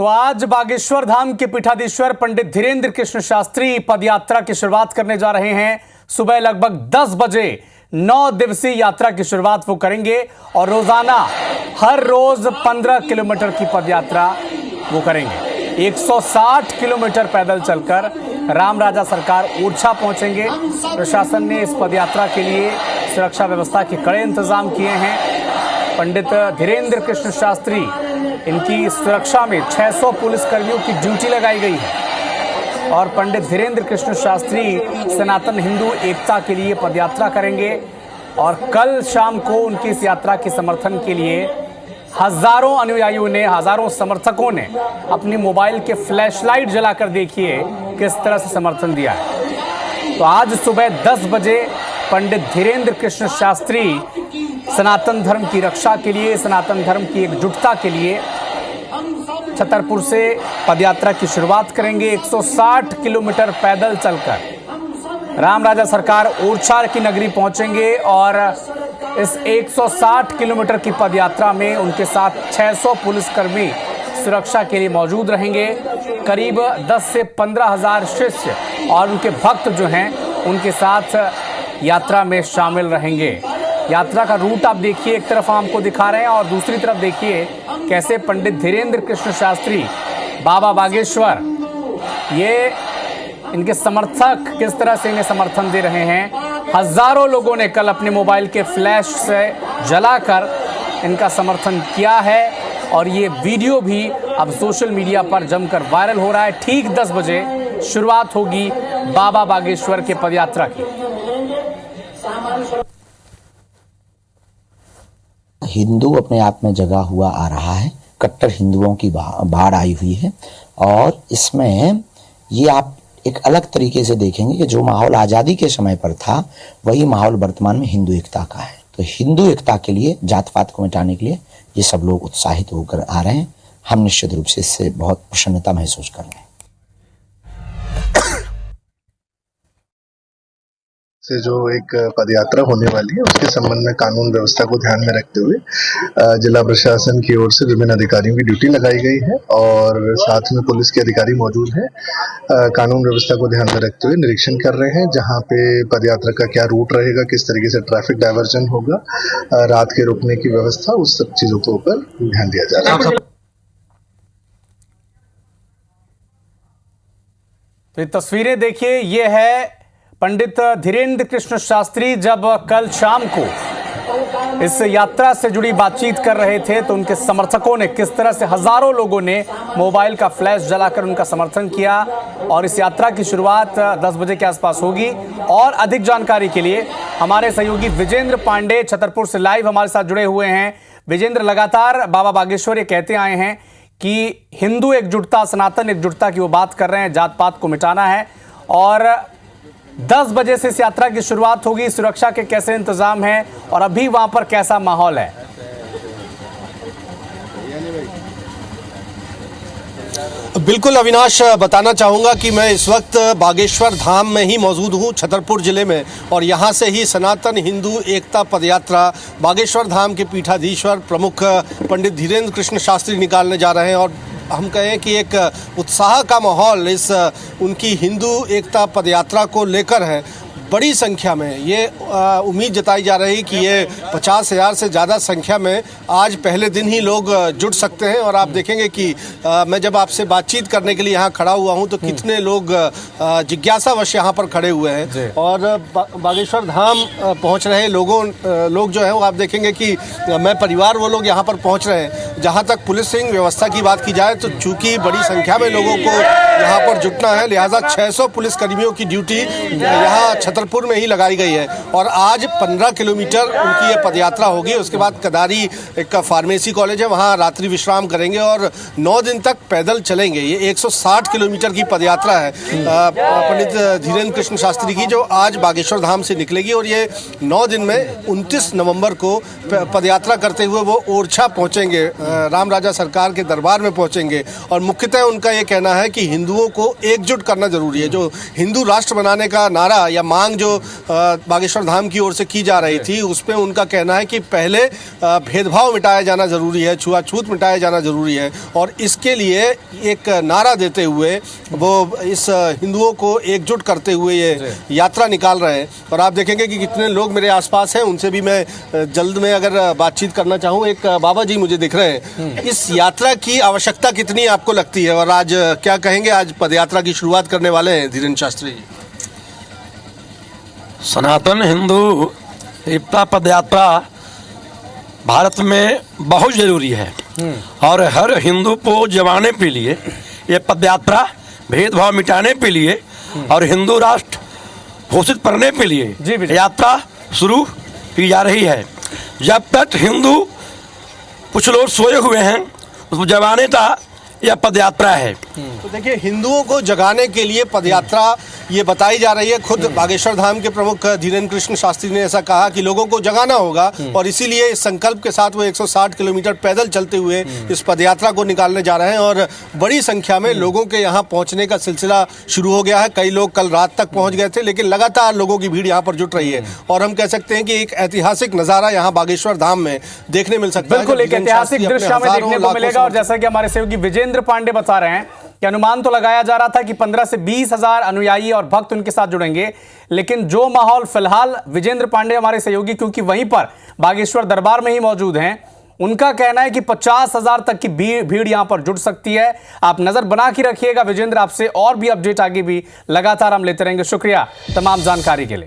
तो आज बागेश्वर धाम के पीठाधीश्वर पंडित धीरेन्द्र कृष्ण शास्त्री पदयात्रा की शुरुआत करने जा रहे हैं। सुबह लगभग 10 बजे 9 दिवसीय यात्रा की शुरुआत वो करेंगे और रोजाना हर रोज 15 किलोमीटर की पदयात्रा वो करेंगे। 160 किलोमीटर पैदल चलकर राम राजा सरकार ओरछा पहुंचेंगे। प्रशासन ने इस पदयात्रा के लिए सुरक्षा व्यवस्था के कड़े इंतजाम किए हैं। पंडित धीरेन्द्र कृष्ण शास्त्री इनकी सुरक्षा में 600 पुलिसकर्मियों की ड्यूटी लगाई गई है और पंडित धीरेन्द्र कृष्ण शास्त्री सनातन हिंदू एकता के लिए पदयात्रा करेंगे और कल शाम को उनकी इस यात्रा के समर्थन के लिए हजारों अनुयायियों ने, हजारों समर्थकों ने अपनी मोबाइल के फ्लैशलाइट जलाकर देखिए किस तरह से समर्थन दिया है। तो आज सुबह 10 बजे पंडित धीरेन्द्र कृष्ण शास्त्री सनातन धर्म की रक्षा के लिए, सनातन धर्म की एकजुटता के लिए छतरपुर से पदयात्रा की शुरुआत करेंगे। 160 किलोमीटर पैदल चलकर राम राजा सरकार ओरछा की नगरी पहुंचेंगे और इस 160 किलोमीटर की पदयात्रा में उनके साथ 600 पुलिसकर्मी सुरक्षा के लिए मौजूद रहेंगे। करीब 10 से 15 हज़ार शिष्य और उनके भक्त जो हैं उनके साथ यात्रा में शामिल रहेंगे। यात्रा का रूट आप देखिए, एक तरफ हमको दिखा रहे हैं और दूसरी तरफ देखिए कैसे पंडित धीरेन्द्र कृष्ण शास्त्री बाबा बागेश्वर, ये इनके समर्थक किस तरह से इन्हें समर्थन दे रहे हैं। हजारों लोगों ने कल अपने मोबाइल के फ्लैश से जलाकर इनका समर्थन किया है और ये वीडियो भी अब सोशल मीडिया पर जमकर वायरल हो रहा है। ठीक 10 बजे शुरुआत होगी बाबा बागेश्वर के पदयात्रा की। हिंदू अपने आप में जगा हुआ आ रहा है, कट्टर हिंदुओं की बाढ़ आई हुई है और इसमें ये आप एक अलग तरीके से देखेंगे कि जो माहौल आज़ादी के समय पर था वही माहौल वर्तमान में हिंदू एकता का है। तो हिंदू एकता के लिए, जात पात को मिटाने के लिए ये सब लोग उत्साहित होकर आ रहे हैं। हम निश्चित रूप से इससे बहुत प्रसन्नता महसूस कर रहे हैं। से जो एक पदयात्रा होने वाली है उसके संबंध में कानून व्यवस्था को ध्यान में रखते हुए जिला प्रशासन की ओर से विभिन्न अधिकारियों की ड्यूटी लगाई गई है और साथ में पुलिस के अधिकारी मौजूद हैं। कानून व्यवस्था को ध्यान में रखते हुए निरीक्षण कर रहे हैं जहां पे पदयात्रा का क्या रूट रहेगा, किस तरीके से ट्रैफिक डायवर्जन होगा, रात के रुकने की व्यवस्था, उस सब चीजों के ऊपर ध्यान दिया जा रहा है। तो ये तस्वीरें देखिए, ये है पंडित धीरेन्द्र कृष्ण शास्त्री जब कल शाम को इस यात्रा से जुड़ी बातचीत कर रहे थे तो उनके समर्थकों ने किस तरह से हजारों लोगों ने मोबाइल का फ्लैश जलाकर उनका समर्थन किया और इस यात्रा की शुरुआत 10 बजे के आसपास होगी। और अधिक जानकारी के लिए हमारे सहयोगी विजेंद्र पांडे छतरपुर से लाइव हमारे साथ जुड़े हुए हैं। विजेंद्र, लगातार बाबा बागेश्वर ये कहते आए हैं कि हिंदू एकजुटता, सनातन एकजुटता की वो बात कर रहे हैं, जात पात को मिटाना है और 10 बजे से इस यात्रा की शुरुआत होगी। सुरक्षा के कैसे इंतजाम हैं और अभी वहां पर कैसा माहौल है? बिल्कुल अविनाश, बताना चाहूँगा कि मैं इस वक्त बागेश्वर धाम में ही मौजूद हूँ, छतरपुर ज़िले में, और यहाँ से ही सनातन हिंदू एकता पदयात्रा बागेश्वर धाम के पीठाधीश्वर प्रमुख पंडित धीरेन्द्र कृष्ण शास्त्री निकालने जा रहे हैं। और हम कहें कि एक उत्साह का माहौल इस उनकी हिंदू एकता पदयात्रा को लेकर है। बड़ी संख्या में ये उम्मीद जताई जा रही कि ये 50,000 से ज़्यादा संख्या में आज पहले दिन ही लोग जुट सकते हैं। और आप देखेंगे कि मैं जब आपसे बातचीत करने के लिए यहाँ खड़ा हुआ हूँ तो कितने लोग जिज्ञासावश यहाँ पर खड़े हुए हैं और बागेश्वर धाम पहुँच रहे लोग जो हैं वो आप देखेंगे कि मैं परिवार वो लोग यहाँ पर पहुँच रहे हैं। जहाँ तक पुलिसिंग व्यवस्था की बात की जाए तो चूँकि बड़ी संख्या में लोगों को यहाँ पर जुटना है, लिहाजा 600 पुलिसकर्मियों की ड्यूटी यहाँ छतरपुर में ही लगाई गई है। और आज 15 किलोमीटर उनकी ये पदयात्रा होगी। उसके बाद कदारी एक फार्मेसी कॉलेज है, वहाँ रात्रि विश्राम करेंगे और 9 दिन तक पैदल चलेंगे। ये 160 किलोमीटर की पदयात्रा है पंडित धीरेन्द्र कृष्ण शास्त्री की, जो आज बागेश्वर धाम से निकलेगी और ये 9 दिन में 29 नवंबर को पदयात्रा करते हुए वो ओरछा पहुँचेंगे राम राजा सरकार के दरबार में पहुंचेंगे और मुख्यतः उनका ये कहना है कि हिंदुओं को एकजुट करना जरूरी है। जो हिंदू राष्ट्र बनाने का नारा या मांग जो बागेश्वर धाम की ओर से की जा रही थी, उस पर उनका कहना है कि पहले भेदभाव मिटाया जाना जरूरी है, छुआछूत मिटाया जाना जरूरी है, और इसके लिए एक नारा देते हुए वो इस हिंदुओं को एकजुट करते हुए ये यात्रा निकाल रहे हैं। और आप देखेंगे कि कितने लोग मेरे आसपास हैं, उनसे भी मैं जल्द में अगर बातचीत करना चाहूँ। एक बाबा जी मुझे दिख रहे हैं। इस यात्रा की आवश्यकता कितनी आपको लगती है, और आज क्या कहेंगे, आज पदयात्रा की शुरुआत करने वाले हैं धीरेन्द्र शास्त्री जी? सनातन हिंदू एकता पदयात्रा भारत में बहुत जरूरी है और हर हिंदू को जमाने के लिए ये पदयात्रा भेदभाव मिटाने के लिए और हिंदू राष्ट्र घोषित करने के लिए यात्रा शुरू की जा रही है। जब तक हिंदू कुछ लोग सोए हुए हैं उसको जगाने का यह पदयात्रा है। तो देखिए, हिंदुओं को जगाने के लिए पदयात्रा ये बताई जा रही है। खुद बागेश्वर धाम के प्रमुख धीरेन्द्र कृष्ण शास्त्री ने ऐसा कहा कि लोगों को जगाना होगा और इसीलिए इस संकल्प के साथ वो 160 किलोमीटर पैदल चलते हुए इस पदयात्रा को निकालने जा रहे हैं। और बड़ी संख्या में लोगों के यहाँ पहुँचने का सिलसिला शुरू हो गया है। कई लोग कल रात तक पहुँच गए थे, लेकिन लगातार लोगों की भीड़ यहाँ पर जुट रही है और हम कह सकते हैं कि एक ऐतिहासिक नज़ारा यहाँ बागेश्वर धाम में देखने मिल सकता है। बिल्कुल एक ऐतिहासिक दृश्य हमें देखने को मिलेगा। और जैसा कि हमारे सहयोगी विजेंद्र पांडे बता रहे हैं कि अनुमान तो लगाया जा रहा था कि 15 से 20 हजार अनुयायी और भक्त उनके साथ जुड़ेंगे, लेकिन जो माहौल फिलहाल विजेंद्र पांडे हमारे सहयोगी, क्योंकि वहीं पर बागेश्वर दरबार में ही मौजूद हैं, उनका कहना है कि 50,000 तक की भीड़ यहां पर जुट सकती है। आप नजर बना के रखिएगा। विजेंद्र, आपसे और भी अपडेट आगे भी लगातार हम लेते रहेंगे। शुक्रिया तमाम जानकारी के लिए।